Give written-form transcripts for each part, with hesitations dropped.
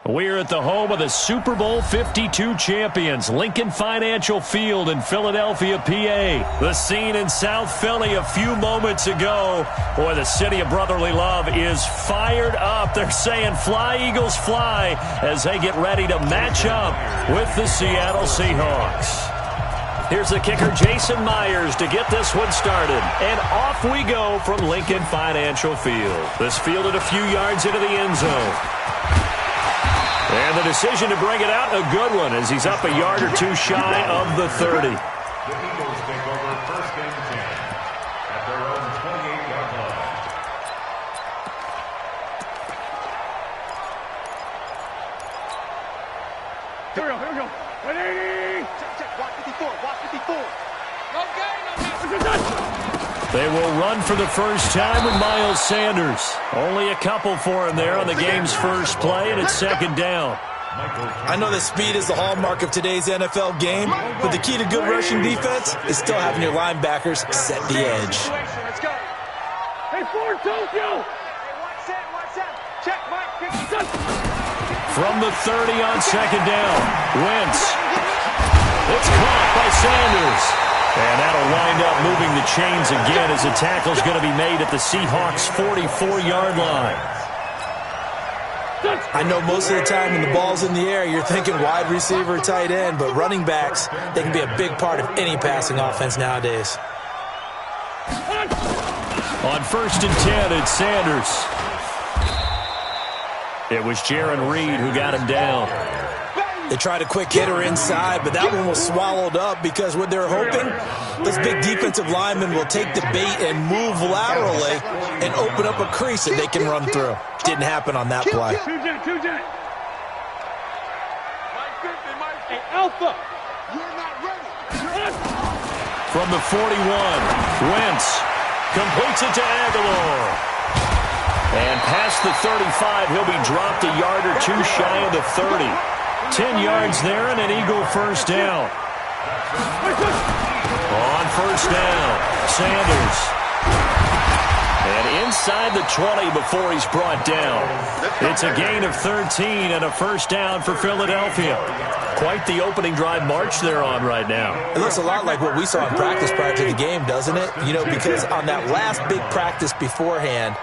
We're at the home of the Super Bowl 52 champions, Lincoln Financial Field in Philadelphia, PA. The scene in South Philly a few moments ago. Boy, the city of brotherly love is fired up. They're saying fly, Eagles, fly, as they get ready to match up with the Seattle Seahawks. Here's the kicker, Jason Myers, to get this one started. And off we go from Lincoln Financial Field. This fielded a few yards into the end zone. And the decision to bring it out, a good one, as he's up a yard or two shy of the 30. The Eagles take over first and 10 at their own 28-yard line. Here we go. Ready? Check. Watch 54. Watch 54. They will run for the first time with Miles Sanders. Only a couple for him there on the game's first play, and it's second down. I know that speed is the hallmark of today's NFL game, but the key to good rushing defense is still having your linebackers set the edge. Let's go. Hey, Ford, Tokyo. Watch that. Check, Mike. From the 30 on second down, Wentz. It's caught by Sanders. And that'll wind up moving the chains again as the tackle's going to be made at the Seahawks' 44-yard line. I know most of the time when the ball's in the air, you're thinking wide receiver, tight end, but running backs, they can be a big part of any passing offense nowadays. On first and 10, it's Sanders. It was Jaron Reed who got him down. They tried a quick hitter inside, but that one was swallowed up because what they're hoping, those big defensive linemen will take the bait and move laterally and open up a crease that they can run through. Didn't happen on that play. Two jet. Hey, Alpha. You're not ready. From the 41, Wentz completes it to Aguilar. And past the 35, he'll be dropped a yard or two shy of the 30. 10 yards there and an Eagle first down. On first down, Sanders. And inside the 20 before he's brought down. It's a gain of 13 and a first down for Philadelphia. Quite the opening drive march they're on right now. It looks a lot like what we saw in practice prior to the game, doesn't it? You know, because on that last big practice beforehand,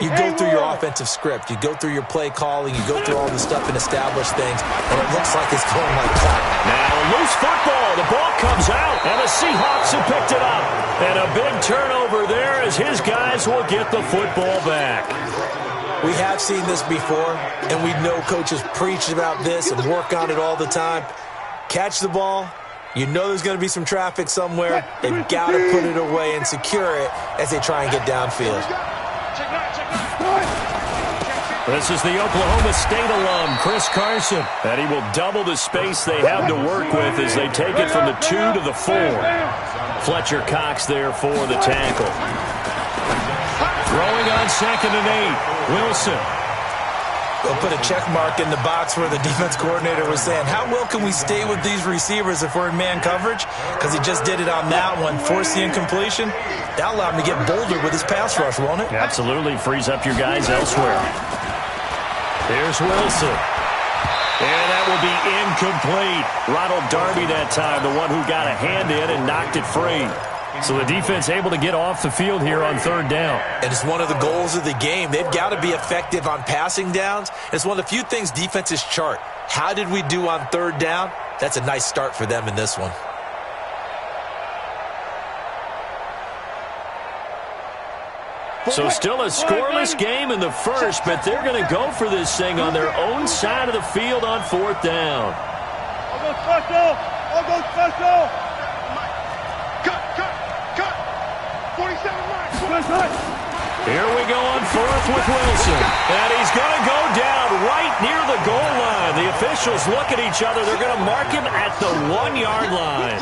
you go through your offensive script, you go through your play calling, you go through all the stuff and establish things, and it looks like it's going like that. Now loose football, the ball comes out, and the Seahawks have picked it up. And a big turnover there as his guys will get the football back. We have seen this before, and we know coaches preach about this and work on it all the time. Catch the ball. You know there's going to be some traffic somewhere. They've got to put it away and secure it as they try and get downfield. This is the Oklahoma State alum, Chris Carson. And he will double the space they have to work with as they take it from the 2 to the 4. Fletcher Cox there for the tackle. Throwing on second and 8, Wilson. They'll put a check mark in the box where the defense coordinator was saying, how well can we stay with these receivers if we're in man coverage? Because he just did it on that one, forced the incompletion. That'll allow him to get bolder with his pass rush, won't it? Absolutely, frees up your guys elsewhere. Here's Wilson. And that will be incomplete. Ronald Darby that time, the one who got a hand in and knocked it free. So the defense able to get off the field here on third down. And it's one of the goals of the game. They've got to be effective on passing downs. It's one of the few things defenses chart. How did we do on third down? That's a nice start for them in this one. So still a scoreless game in the first, but they're going to go for this thing on their own side of the field on fourth down. I'll go special. Cut. 47 Mike. Here we go on fourth with Wilson. And he's going to go down right near the goal line. The officials look at each other. They're going to mark him at the 1-yard line.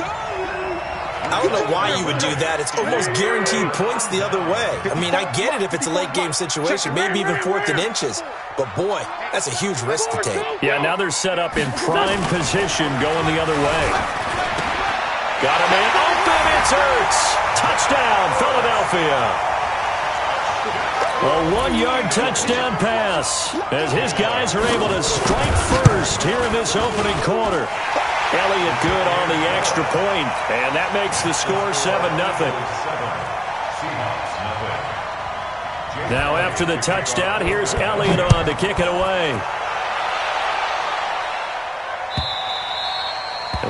I don't know why you would do that. It's almost guaranteed points the other way. I mean, I get it if it's a late game situation, maybe even fourth and inches. But, boy, that's a huge risk to take. Yeah, now they're set up in prime position going the other way. Got a man open. It's Hurts. Touchdown, Philadelphia. A 1-yard touchdown pass as his guys are able to strike first here in this opening quarter. Elliott good on the extra point, and that makes the score 7-0. Now after the touchdown, here's Elliott on to kick it away.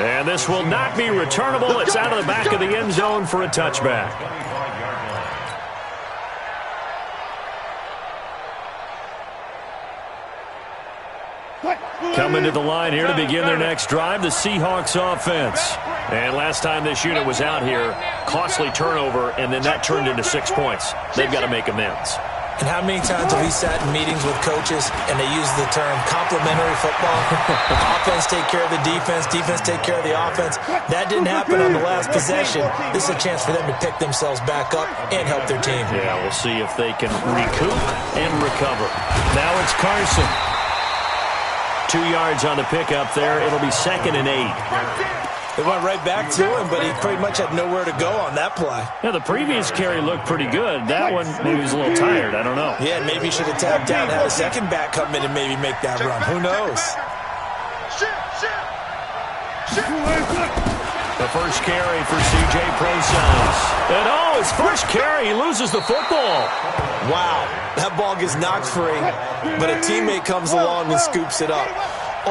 And this will not be returnable. It's out of the back of the end zone for a touchback. Coming to the line here to begin their next drive, the Seahawks offense. And last time this unit was out here, costly turnover, and then that turned into 6 points. They've got to make amends. And how many times have we sat in meetings with coaches and they use the term complementary football? Offense take care of the defense, defense take care of the offense. That didn't happen on the last possession. This is a chance for them to pick themselves back up and help their team. Yeah, we'll see if they can recoup and recover. Now it's Carson. 2 yards on the pickup there. It'll be 2nd and 8. They went right back to him, but he pretty much had nowhere to go on that play. Yeah, the previous carry looked pretty good. That one, maybe he was a little tired. I don't know. Yeah, maybe he should have tapped out and had a second back come in and maybe make that run. Who knows? The first carry for C.J. Prosise. And his first carry, he loses the football. Wow, that ball gets knocked free, but a teammate comes along and scoops it up. It's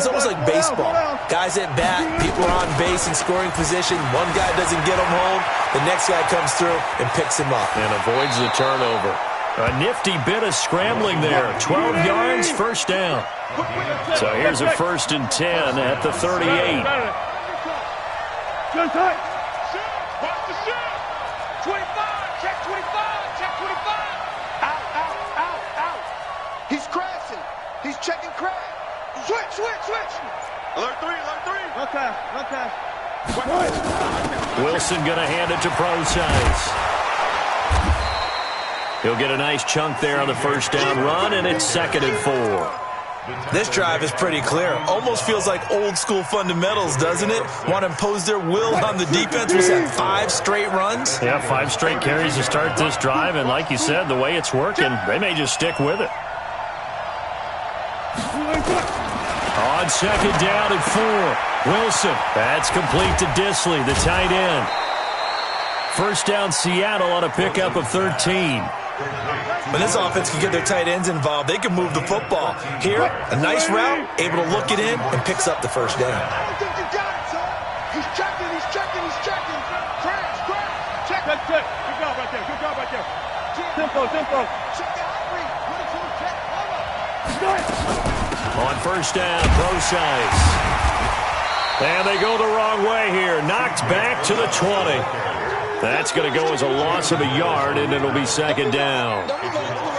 almost like baseball. Guys at bat, people are on base in scoring position. One guy doesn't get him home. The next guy comes through and picks him up. And avoids the turnover. A nifty bit of scrambling there. 12 yards, first down. So here's a 1st and 10 at the 38. Watch the shot. 25, check 25, check 25. Out. He's crashing. He's checking crash. Switch. Alert 3. Okay. Wilson going to hand it to Prosise. He'll get a nice chunk there on the first down run, and it's 2nd and 4. This drive is pretty clear. Almost feels like old school fundamentals, doesn't it? Want to impose their will on the defense. Was that 5 straight runs? Yeah, 5 straight carries to start this drive, and like you said, the way it's working, they may just stick with it. On 2nd down and 4. Wilson. That's complete to Disley, the tight end. First down Seattle on a pickup of 13. When this offense can get their tight ends involved, they can move the football. Here, a nice route, able to look it in, and picks up the first down. I don't think you got it, son. He's checking. Crash. Check. Good job right there. Tempo. Check the outreach. On first down, Prosise. And they go the wrong way here. Knocked back to the 20. That's going to go as a loss of a yard, and it'll be 2nd down.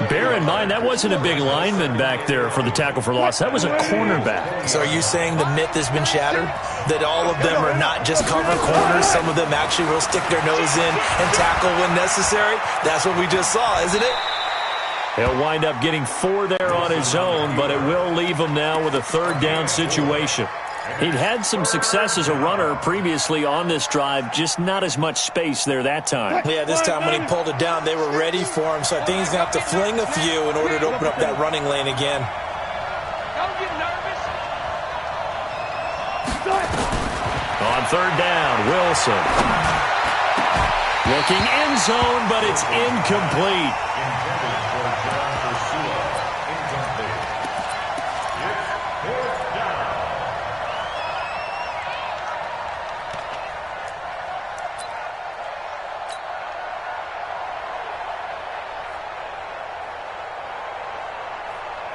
Bear in mind, that wasn't a big lineman back there for the tackle for loss. That was a cornerback. So are you saying the myth has been shattered? That all of them are not just cover corners? Some of them actually will stick their nose in and tackle when necessary? That's what we just saw, isn't it? He'll wind up getting 4 there on his own, but it will leave him now with a 3rd down situation. He'd had some success as a runner previously on this drive, just not as much space there that time. Yeah, this time when he pulled it down, they were ready for him, so I think he's going to have to fling a few in order to open up that running lane again. Don't get nervous. On 3rd down, Wilson. Looking end zone, but it's incomplete.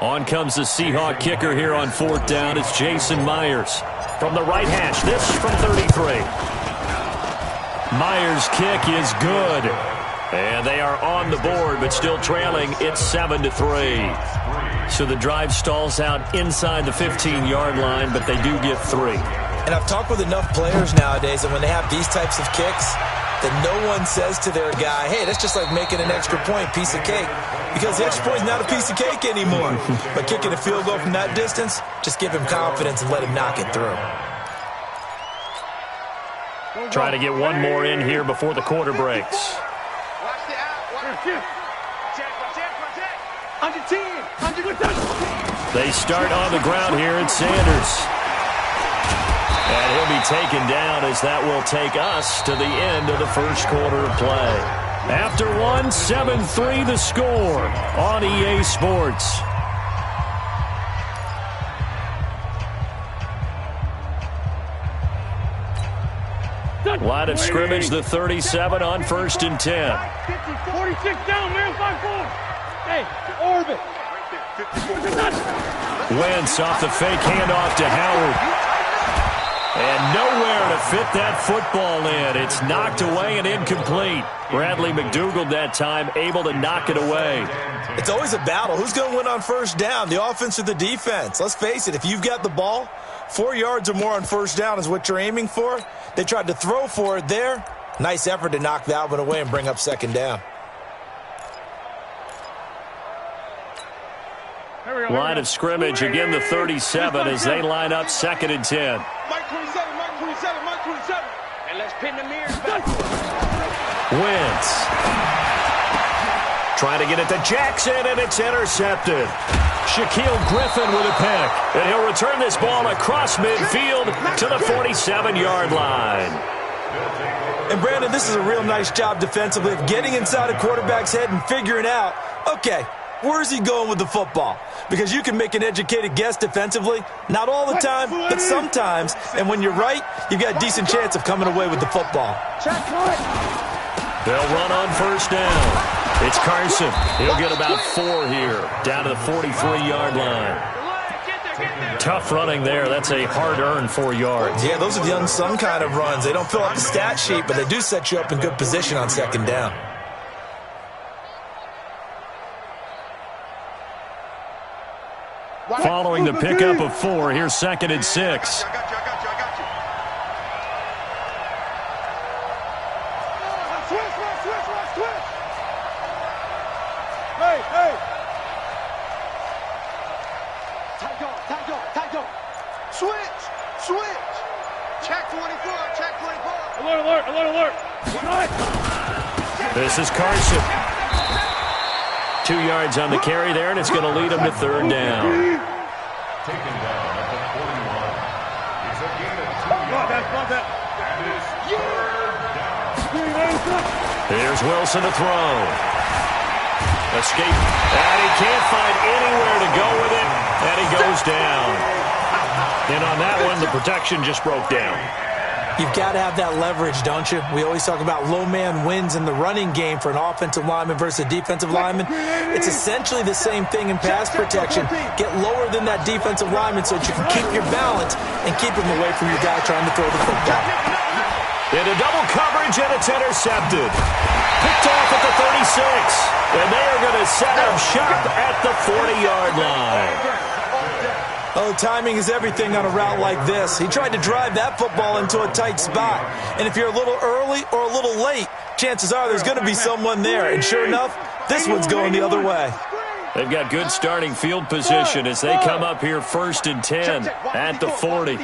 On comes the Seahawk kicker here on 4th down. It's Jason Myers from the right hash. This from 33. Myers' kick is good. And they are on the board, but still trailing. It's 7-3. So the drive stalls out inside the 15-yard line, but they do get 3. And I've talked with enough players nowadays that when they have these types of kicks, that no one says to their guy, hey, that's just like making an extra point, piece of cake. Because the extra point is not a piece of cake anymore. But kicking a field goal from that distance, just give him confidence and let him knock it through. Try to get one more in here before the quarter breaks. Watch the out. Under 10. They start on the ground here at Sanders. And he'll be taken down as that will take us to the end of the first quarter of play. After one, 7-3 the score on EA Sports. Line of scrimmage, the 37 on 1st and 10. 46 down, man, 5-4. Hey, orbit. Wentz off the fake handoff to Howard. And nowhere to fit that football in. It's knocked away and incomplete. Bradley McDougald that time able to knock it away. It's always a battle. Who's going to win on first down, the offense or the defense? Let's face it, if you've got the ball, 4 yards or more on first down is what you're aiming for. They tried to throw for it there. Nice effort to knock that one away and bring up second down. Line of scrimmage, again the 37 as they line up 2nd and 10. Mike 27, Mike 27, Mike 27. And let's pin the mirrors back. Wentz. Trying to get it to Jackson, and it's intercepted. Shaquille Griffin with a pick. And he'll return this ball across midfield to the 47-yard line. And, Brandon, this is a real nice job defensively of getting inside a quarterback's head and figuring out, okay, where's he going with the football? Because you can make an educated guess defensively. Not all the time, but sometimes. And when you're right, you've got a decent chance of coming away with the football. They'll run on first down. It's Carson. He'll get about 4 here, down to the 43-yard line. Tough running there. That's a hard-earned 4 yards. Yeah, those are the unsung kind of runs. They don't fill up the stat sheet, but they do set you up in good position on second down. Following the pickup of 4, here's 2nd and 6. I got you. Switch. Hey. Tight go. Switch. Check 24. Alert. This is Carson. 2 yards on the carry there, and it's going to lead him to 3rd down. Taken down at the 41. It's a gain of 2 yards. That is 3rd down. Here's Wilson to throw. Escape. And he can't find anywhere to go with it, and he goes down. And on that one, the protection just broke down. You've got to have that leverage, don't you? We always talk about low man wins in the running game for an offensive lineman versus a defensive lineman. It's essentially the same thing in pass protection. Get lower than that defensive lineman so that you can keep your balance and keep him away from your guy trying to throw the football. Into double coverage, and it's intercepted. Picked off at the 36. And they are going to set up shop at the 40-yard line. Oh, timing is everything on a route like this. He tried to drive that football into a tight spot. And if you're a little early or a little late, chances are there's going to be someone there. And sure enough, this one's going the other way. They've got good starting field position as they come up here 1st and 10 at the 40.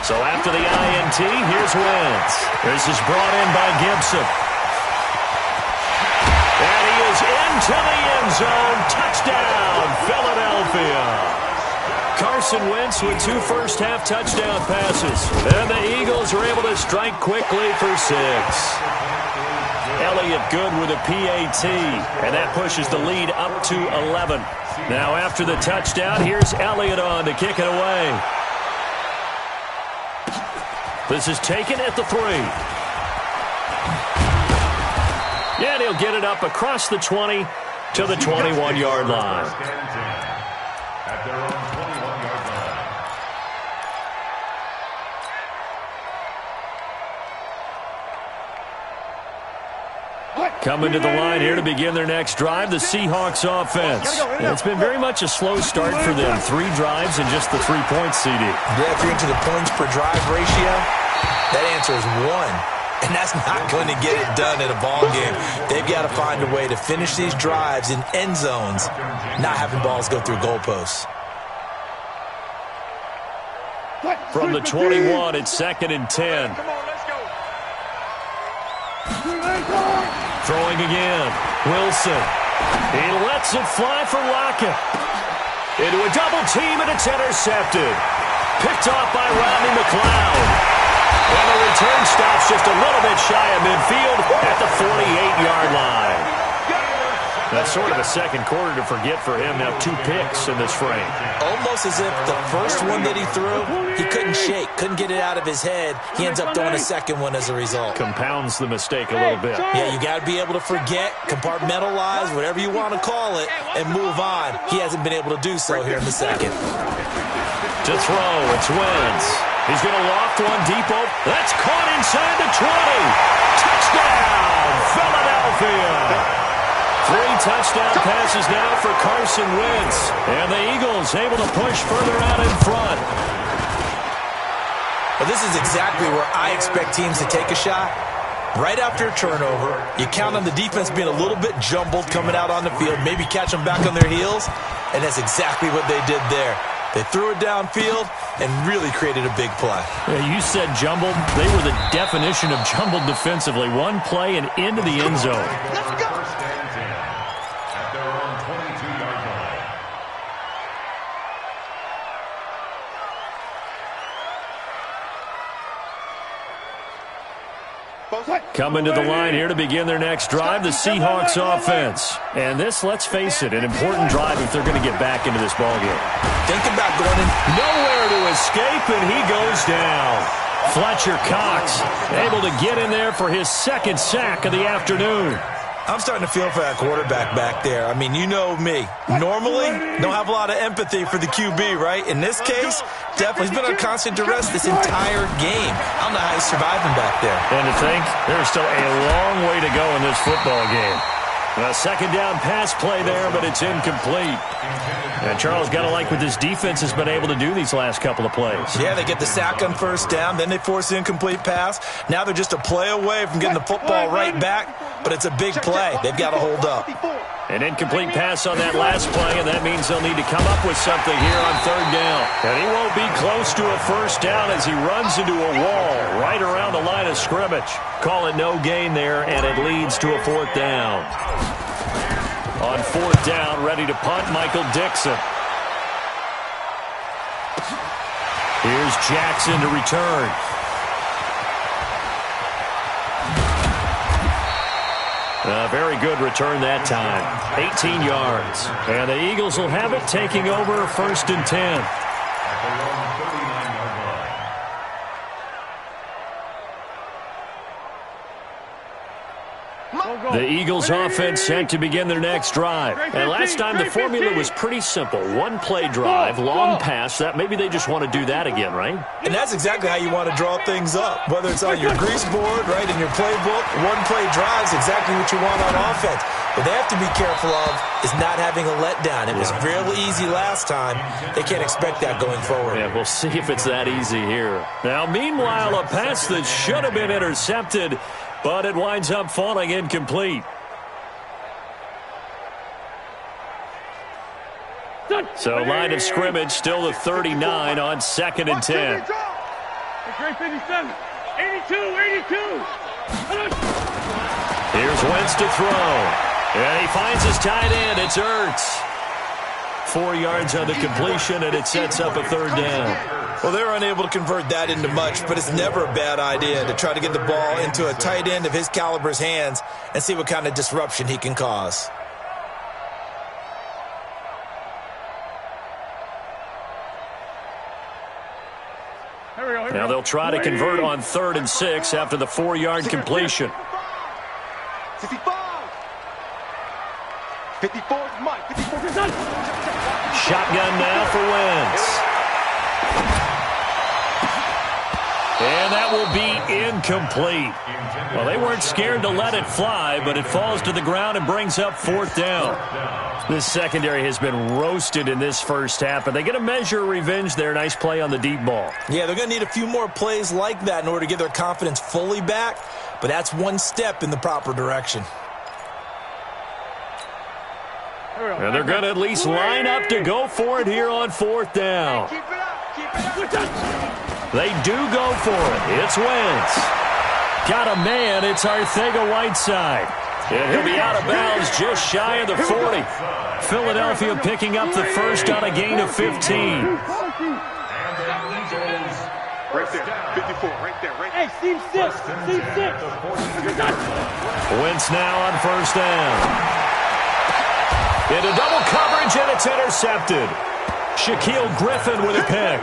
So after the INT, here's Wentz. This is brought in by Gibson. And he is into the end zone. Touchdown, Philadelphia. Carson Wentz with 2 first-half touchdown passes. And the Eagles are able to strike quickly for 6. Elliott good with a PAT. And that pushes the lead up to 11. Now after the touchdown, here's Elliott on to kick it away. This is taken at the 3. And he'll get it up across the 20 to the 21-yard line. At their own 21-yard line. Coming to the line here to begin their next drive, the Seahawks offense. It's been very much a slow start for them. 3 drives and just the 3 points, CD. Yeah, if you're into the points per drive ratio, that answer is 1. And that's not going to get it done in a ball game. They've got to find a way to finish these drives in end zones, not having balls go through goalposts. From the 21, it's 2nd and 10. Come on, let's go. Throwing again. Wilson. He lets it fly for Lockett. Into a double team, and it's intercepted. Picked off by Rodney McLeod. And the return stops just a little bit shy of midfield at the 48-yard line. That's sort of a second quarter to forget for him. Now 2 picks in this frame. Almost as if the first one that he threw, he couldn't shake, couldn't get it out of his head. He ends up throwing a second one as a result. Compounds the mistake a little bit. Yeah, you got to be able to forget, compartmentalize, whatever you want to call it, and move on. He hasn't been able to do so here in the second. To throw, it's Wentz. He's going to loft one deep open. That's caught inside the 20. Touchdown, Philadelphia. 3 touchdown passes now for Carson Wentz. And the Eagles able to push further out in front. Well, this is exactly where I expect teams to take a shot. Right after a turnover, you count on the defense being a little bit jumbled coming out on the field, maybe catch them back on their heels, and that's exactly what they did there. They threw it downfield and really created a big play. Yeah, you said jumbled. They were the definition of jumbled defensively. One play and into the end zone. Let's go. At their own 22-yard line. Coming to the line here to begin their next drive, the Seahawks offense. And this, let's face it, an important drive if they're going to get back into this ballgame. Think about going in. Nowhere to escape, and he goes down. Fletcher Cox able to get in there for his second sack of the afternoon. I'm starting to feel for that quarterback back there. I mean, you know me. Normally, don't have a lot of empathy for the QB, right? In this case, definitely. He's been on constant duress this entire game. I don't know how he's surviving back there. And to think, there's still a long way to go in this football game. A second down pass play there, but it's incomplete. And Charles, got to like what this defense has been able to do these last couple of plays. Yeah, they get the sack on first down, then they force the incomplete pass. Now they're just a play away from getting the football right back, but it's a big play. They've got to hold up. An incomplete pass on that last play, and that means they'll need to come up with something here on third down. And he won't be close to a first down as he runs into a wall right around the line of scrimmage. Call it no gain there, and it leads to a fourth down. On fourth down, ready to punt, Michael Dixon. Here's Jackson to return. A very good return that time. 18 yards. And the Eagles will have it, taking over first and 10. At their own 39-yard line. The Eagles offense set to begin their next drive. And last time the formula was pretty simple. One play drive, long pass. That maybe they just want to do that again, right? And that's exactly how you want to draw things up. Whether it's on your grease board, right, in your playbook, one play drive is exactly what you want on offense. What they have to be careful of is not having a letdown. It was real easy last time. They can't expect that going forward. Yeah, we'll see if it's that easy here. Now, meanwhile, a pass that should have been intercepted, but it winds up falling incomplete. So line of scrimmage still the 39 on second and 10. Great 57. 82, 82. Here's Wentz to throw. And he finds his tight end. It's Ertz. 4 yards on the completion, and it sets up a third down. Well, they were unable to convert that into much, but it's never a bad idea to try to get the ball into a tight end of his caliber's hands and see what kind of disruption he can cause. Now they'll try to convert on 3rd and 6 after the 4-yard completion. 55. 54 is Mike. 54 is Shotgun now for Wentz. And that will be incomplete. Well, they weren't scared to let it fly, but it falls to the ground and brings up 4th down. This secondary has been roasted in this first half, but they get a measure of revenge there. Nice play on the deep ball. Yeah, they're going to need a few more plays like that in order to get their confidence fully back, but that's one step in the proper direction. And they're going to at least line up to go for it here on 4th down. Keep it up. Keep it up. They do go for it. It's Wentz. Got a man. It's Arcega-Whiteside. And he'll be out of bounds just shy of the 40. Philadelphia picking up the first on a gain of 15. Right there, 54, right there, right there. Hey, Steve 6, Steve 6. Wentz now on first down. Into double coverage, and it's intercepted. Shaquille Griffin with a pick.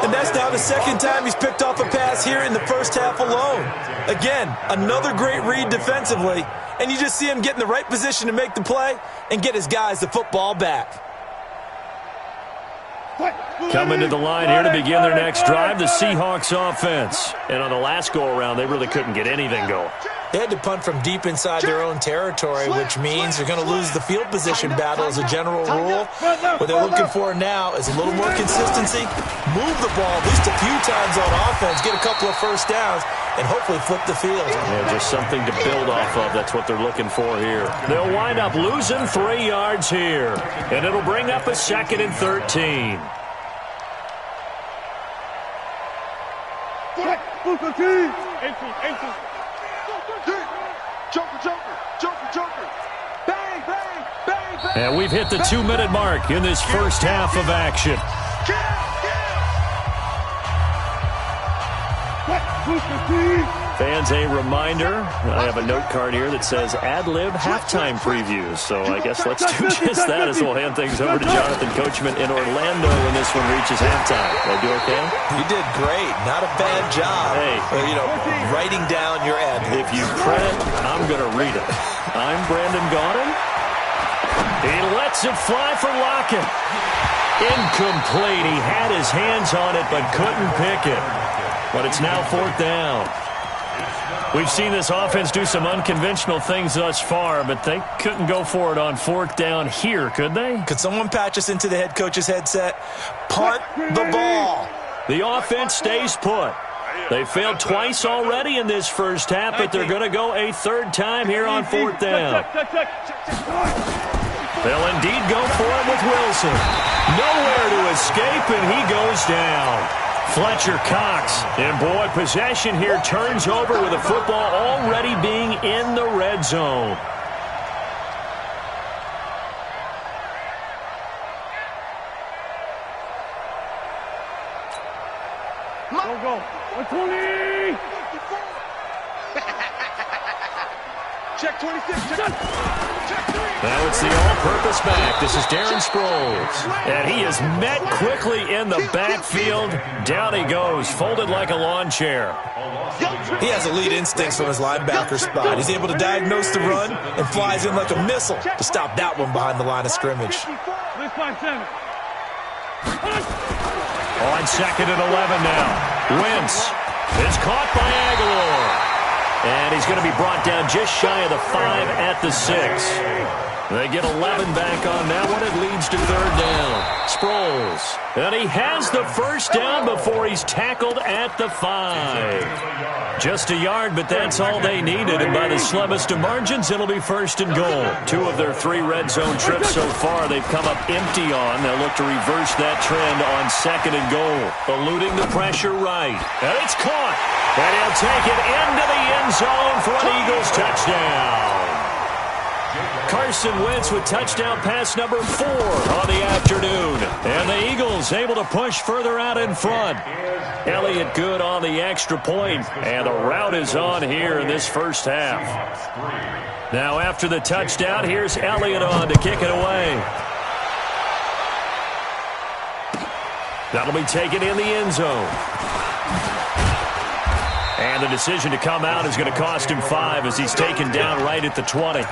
And that's now the second time he's picked off a pass here in the first half alone. Again, another great read defensively, and you just see him get in the right position to make the play and get his guys the football back. Coming to the line here to begin their next drive, the Seahawks offense. And on the last go-around, they really couldn't get anything going. They had to punt from deep inside their own territory, which means they're going to lose the field position battle as a general rule. What they're looking for now is a little more consistency, move the ball at least a few times on offense, get a couple of first downs, and hopefully flip the field. Yeah, just something to build off of. That's what they're looking for here. They'll wind up losing 3 yards here, and it'll bring up a 2nd and 13. And we've hit the 2-minute mark in this first half of action. Fans, a reminder, I have a note card here that says ad-lib halftime previews. So I guess let's do just that as we'll hand things over to Jonathan Coachman in Orlando when this one reaches halftime. Did I do okay? You did great. Not a bad job. Hey. Writing down your ad. If you print, I'm going to read it. I'm Brandon Gaudin. He lets it fly for Lockett. Incomplete. He had his hands on it but couldn't pick it. But it's now 4th down. We've seen this offense do some unconventional things thus far, but they couldn't go for it on 4th down here, could they? Could someone patch us into the head coach's headset? Punt the ball. The offense stays put. They failed twice already in this first half, but they're going to go a 3rd time here on 4th down. They'll indeed go for it with Wilson. Nowhere to escape, and he goes down. Fletcher Cox. And, boy, possession here turns over with the football already being in the red zone. Go. 120. Check 26. Check 3. Now it's the all-purpose back. This is Darren Sproles. And he is met quickly in the backfield. Down he goes, folded like a lawn chair. He has elite instincts from his linebacker spot. He's able to diagnose the run and flies in like a missile to stop that one behind the line of scrimmage. On 2nd and 11 now. Wentz is caught by Aguilar. And he's going to be brought down just shy of the 5 at the 6. They get 11 back on that one. It leads to 3rd down. Sproles. And he has the first down before he's tackled at the 5. Just a yard, but that's all they needed. And by the slimmest of margins, it'll be 1st and goal. 2 of their 3 red zone trips so far they've come up empty on. They'll look to reverse that trend on 2nd and goal. Eluding the pressure right. And it's caught. And he'll take it into the end zone for an Eagles touchdown. Carson Wentz with touchdown pass number 4 on the afternoon. And the Eagles able to push further out in front. Elliott good on the extra point. And the route is on here in this first half. Now after the touchdown, here's Elliott on to kick it away. That'll be taken in the end zone. And the decision to come out is going to cost him 5 as he's taken down right at the 20.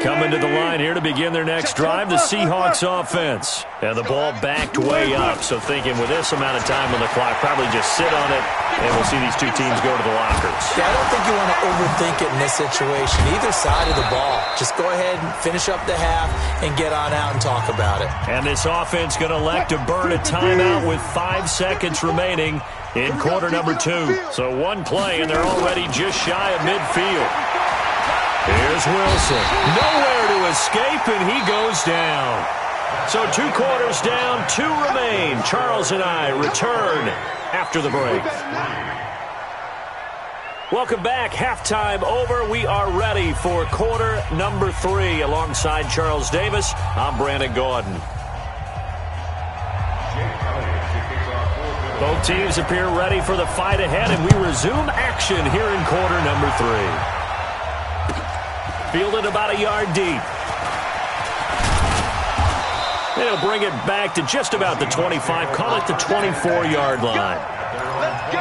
Coming to the line here to begin their next drive, the Seahawks offense. And the ball backed way up, so thinking with this amount of time on the clock, probably just sit on it, and we'll see these 2 teams go to the lockers. Yeah, I don't think you want to overthink it in this situation, either side of the ball. Just go ahead and finish up the half and get on out and talk about it. And this offense going to elect to burn a timeout with 5 seconds remaining in quarter number 2. So 1 play, and they're already just shy of midfield. Here's Wilson. Nowhere to escape, and he goes down. So 2 quarters down, 2 remain. Charles and I return after the break. Welcome back. Halftime over. We are ready for quarter number 3. Alongside Charles Davis, I'm Brandon Gordon. Both teams appear ready for the fight ahead, and we resume action here in quarter number 3. Fielded about a yard deep. And he'll bring it back to just about the 25. Call it the 24-yard line. Let's go.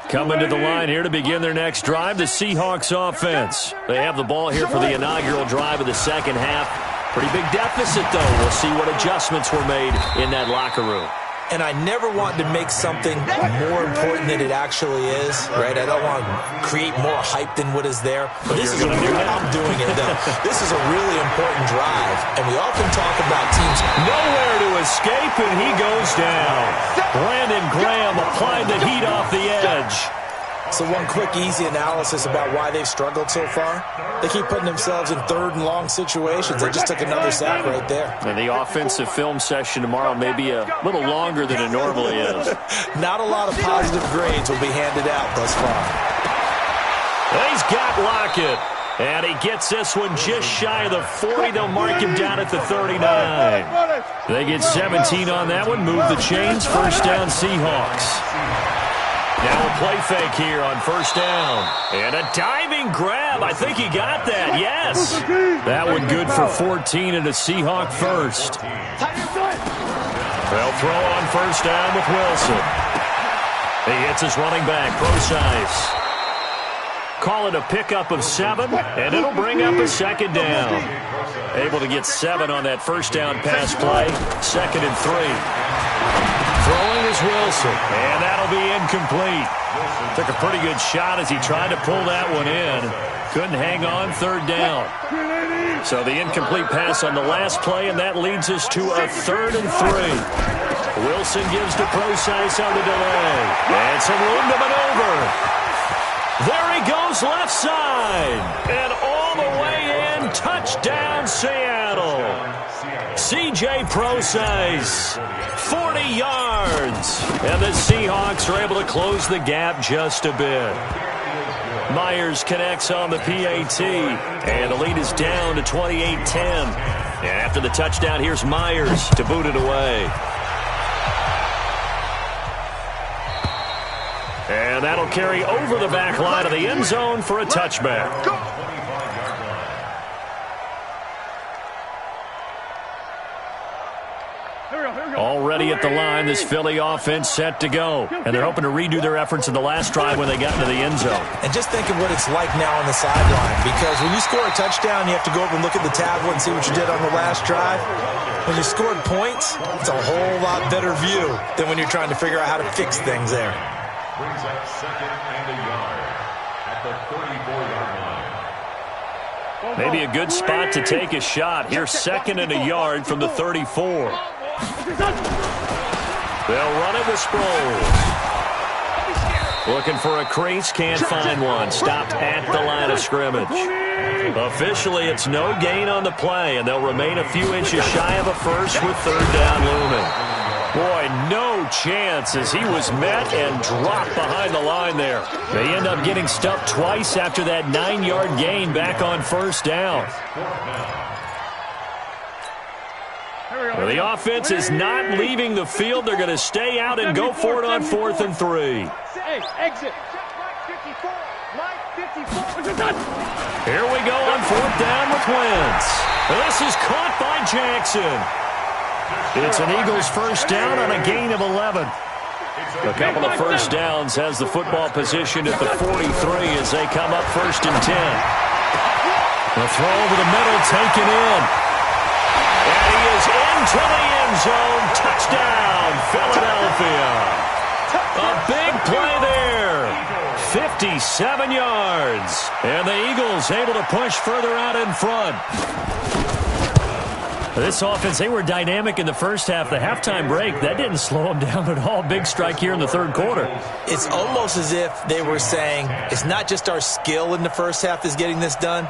Coming to the line here to begin their next drive, the Seahawks offense. They have the ball here for the inaugural drive of the second half. Pretty big deficit, though. We'll see what adjustments were made in that locker room. And I never want to make something more important than it actually is, right? I don't want to create more hype than what is there. But this is I'm doing it, though. This is a really important drive, and we often talk about teams. Nowhere to escape, and he goes down. Brandon Graham applied the heat off the edge. So one quick, easy analysis about why they've struggled so far. They keep putting themselves in 3rd and long situations. They just took another sack right there. And the offensive film session tomorrow may be a little longer than it normally is. Not a lot of positive grades will be handed out thus far. He's got Lockett. And he gets this one just shy of the 40. They'll mark him down at the 39. They get 17 on that one. Move the chains. First down, Seahawks. Now a play fake here on first down. And a diving grab. I think he got that. Yes. That one good for 14 and a Seahawk first. They'll throw on first down with Wilson. He hits his running back, Procise. Call it a pickup of 7, and it'll bring up a second down. Able to get 7 on that first down pass play. 2nd and 3. Throwing is Wilson, and that'll be incomplete. Took a pretty good shot as he tried to pull that one in. Couldn't hang on, 3rd down. So the incomplete pass on the last play, and that leads us to a 3rd and 3. Wilson gives to Procise on the delay. And some room to maneuver. There he goes left side. And all the way in, touchdown Seattle. C.J. Procise, 40 yards. And the Seahawks are able to close the gap just a bit. Myers connects on the PAT. And the lead is down to 28-10. And after the touchdown, here's Myers to boot it away. And that'll carry over the back line of the end zone for a touchback. Already at the line, this Philly offense set to go. And they're hoping to redo their efforts in the last drive when they got into the end zone. And just think of what it's like now on the sideline. Because when you score a touchdown, you have to go over and look at the tablet and see what you did on the last drive. When you scored points, it's a whole lot better view than when you're trying to figure out how to fix things there. Brings up 2nd and a yard at the 34-yard line. Maybe a good spot to take a shot. Here's 2nd and a yard from the 34. They'll run it with Sproles. Looking for a crease, can't find one. Stopped at the line of scrimmage. Officially, it's no gain on the play, and they'll remain a few inches shy of a first with 3rd down looming. Boy, no chance as he was met and dropped behind the line there. They end up getting stuffed twice after that 9-yard gain back on first down. Well, the offense is not leaving the field. They're going to stay out and go for it on 4th and 3. Hey, exit. Here we go on 4th down with Wentz. This is caught by Jackson. It's an Eagles first down on a gain of 11. A couple of first downs has the football position at the 43 as they come up 1st and 10. The throw over the middle taken in. And he is into the end zone. Touchdown, Philadelphia. A big play there. 57 yards. And the Eagles able to push further out in front. This offense, they were dynamic in the first half. The halftime break, that didn't slow them down at all. Big strike here in the third quarter. It's almost as if they were saying, it's not just our skill in the first half that's getting this done,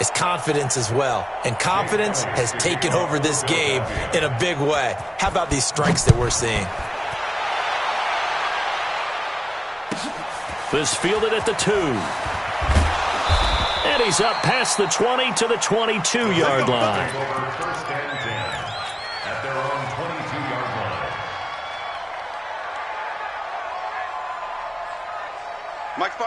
it's confidence as well. And confidence has taken over this game in a big way. How about these strikes that we're seeing? This fielded at the 2. And he's up past the 20 to the 22-yard line. First and 10 at their own 22-yard line.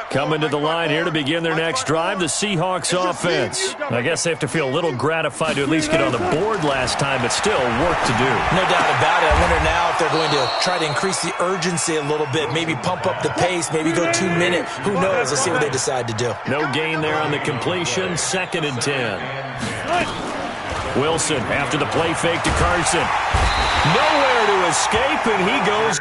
Coming to the line here to begin their next drive, the Seahawks offense. I guess they have to feel a little gratified to at least get on the board last time, but still work to do. No doubt about it. I wonder now if they're going to try to increase the urgency a little bit, maybe pump up the pace, maybe go 2 minute. Who knows? Let's see what they decide to do. No gain there on the completion, 2nd and 10. Wilson after the play fake to Carson. Nowhere to escape, and he goes